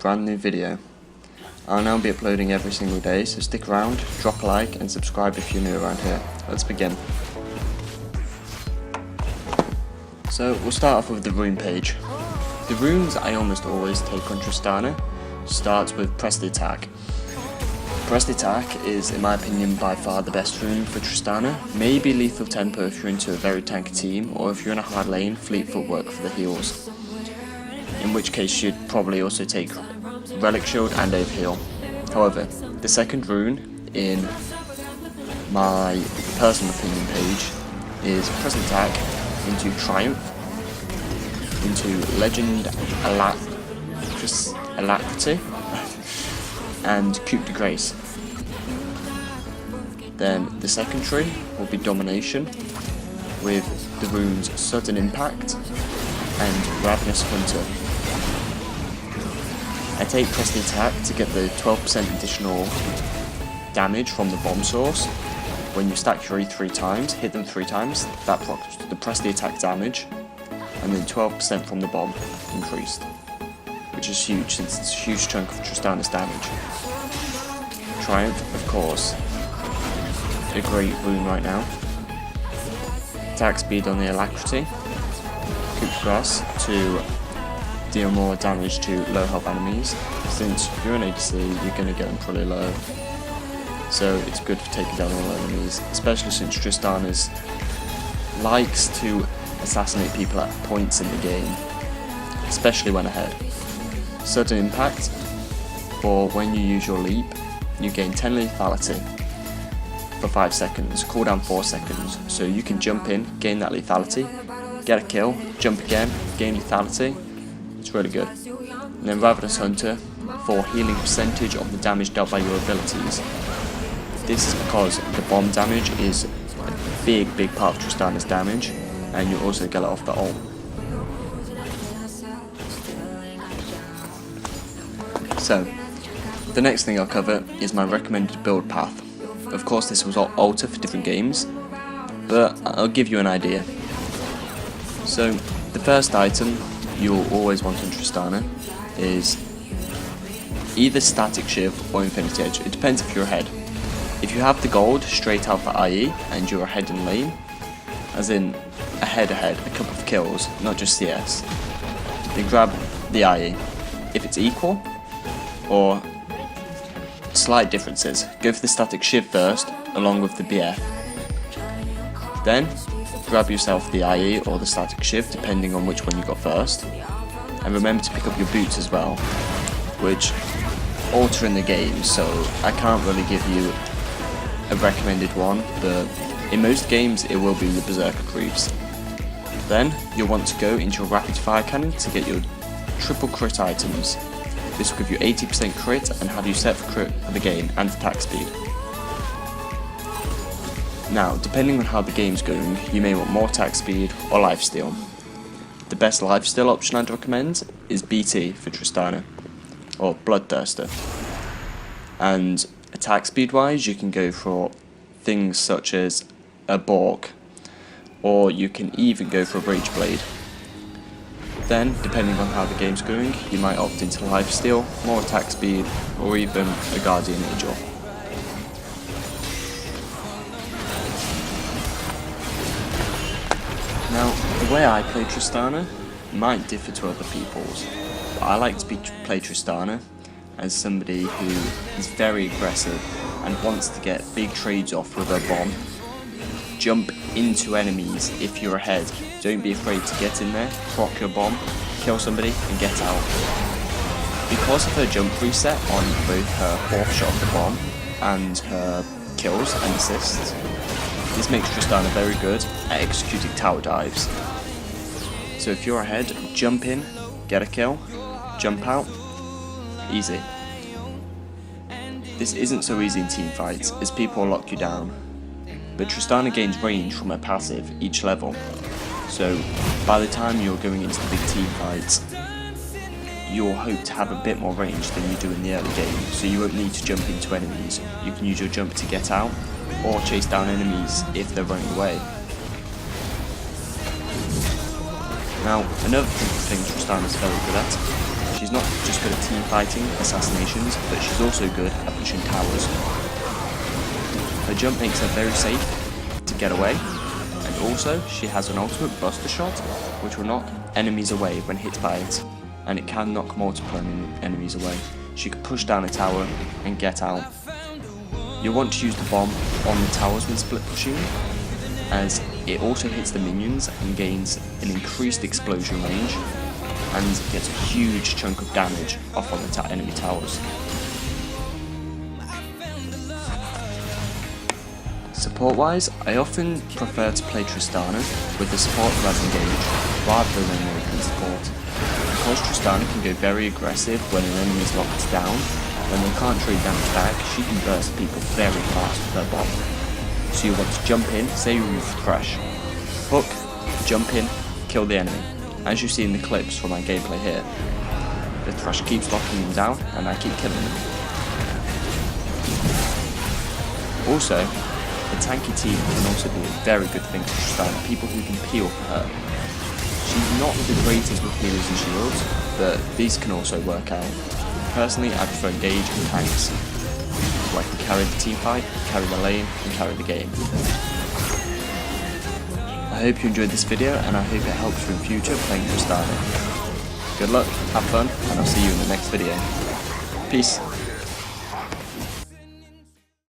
brand new video. I'll now be uploading every single day, so stick around, drop a like and subscribe if you're new around here. Let's begin. So we'll start off with the rune page. The runes I almost always take on Tristana starts with Press the Attack. Press the Attack is, in my opinion, by far the best rune for Tristana. Maybe Lethal Tempo if you're into a very tanky team, or if you're in a hard lane, Fleet Footwork for the heals. In which case you'd probably also take Relic Shield and Overheal. However, the second rune in my personal opinion page is Press the Attack into Triumph, into Legend Alacrity, and Coupe de Grace. Then the second tree will be Domination, with the runes Sudden Impact and Ravenous Hunter. I take Press the Attack to get the 12% additional damage from the bomb source. When you stack your E 3 times, hit them 3 times, that procs the Press the Attack damage, and then 12% from the bomb increased, which is huge since it's a huge chunk of Tristana's damage. Triumph, of course, a great rune right now. Attack speed on the Alacrity, Coupe de Grace to deal more damage to low health enemies. Since you're an ADC, you're going to get them pretty low, so it's good for taking down all enemies, especially since Tristana likes to assassinate people at points in the game, especially when ahead. Sudden Impact, for when you use your leap, you gain 10 lethality for 5 seconds, cooldown 4 seconds, so you can jump in, gain that lethality, get a kill, jump again, gain lethality. It's really good. And then Ravenous Hunter for healing percentage of the damage dealt by your abilities. This is because the bomb damage is a big part of Tristana's damage, and you also get it off the ult. So, the next thing I'll cover is my recommended build path. Of course this will alter for different games, but I'll give you an idea. So, the first item you'll always want on Tristana is either Static Shiv or Infinity Edge. It depends if you're ahead. If you have the gold straight out for IE and you're ahead in lane, as in ahead, a couple of kills, not just CS, then grab the IE. If it's equal, or slight differences, go for the Static Shiv first, along with the BF. Then, grab yourself the IE or the Static Shiv, depending on which one you got first. And remember to pick up your boots as well, which alter in the game, so I can't really give you a recommended one, but in most games it will be the Berserker Greaves. Then, you'll want to go into your Rapid Fire Cannon to get your triple crit items. This will give you 80% crit and have you set for crit for the game and attack speed. Now, depending on how the game's going, you may want more attack speed or lifesteal. The best lifesteal option I'd recommend is BT for Tristana, or Bloodthirster. And attack speed wise, you can go for things such as a Bork, or you can even go for a Rage Blade. Then, depending on how the game's going, you might opt into lifesteal, more attack speed, or even a Guardian Angel. Now, the way I play Tristana might differ to other people's, but I like to play Tristana as somebody who is very aggressive and wants to get big trades off with a bomb. Jump into enemies if you're ahead. Don't be afraid to get in there, proc your bomb, kill somebody and get out. Because of her jump reset on both her 4th shot of the bomb and her kills and assists, this makes Tristana very good at executing tower dives. So if you're ahead, jump in, get a kill, jump out, easy. This isn't so easy in teamfights as people will lock you down, but Tristana gains range from her passive each level, so by the time you're going into the big team fights, you'll hope to have a bit more range than you do in the early game, so you won't need to jump into enemies. You can use your jump to get out, or chase down enemies if they're running away. Now, another thing Tristana is very good at, She's not just good at team fighting, assassinations, but she's also good at pushing towers. Her jump makes her very safe to get away, and also she has an ultimate buster shot, which will knock enemies away when hit by it, and it can knock multiple enemies away. She can push down a tower and get out. You'll want to use the bomb on the towers when split pushing, as it also hits the minions and gains an increased explosion range, and gets a huge chunk of damage off on the enemy towers. Support wise, I often prefer to play Tristana with the support who has engage rather than an open support. Because Tristana can go very aggressive when an enemy is locked down, when they can't trade damage back, she can burst people very fast with her bomb. So you want to jump in, say you crash, hook, jump in, kill the enemy. As you see in the clips from my gameplay here, the Thresh keeps locking them down and I keep killing them. Also, a tanky team can also be a very good thing for Tristana, people who can peel for her. She's not the greatest with healers and shields, but these can also work out. Personally, I prefer engage and tanks, so I can carry the team fight, carry the lane, and carry the game. I hope you enjoyed this video, and I hope it helps you in future playing Tristana. Good luck, have fun, and I'll see you in the next video. Peace.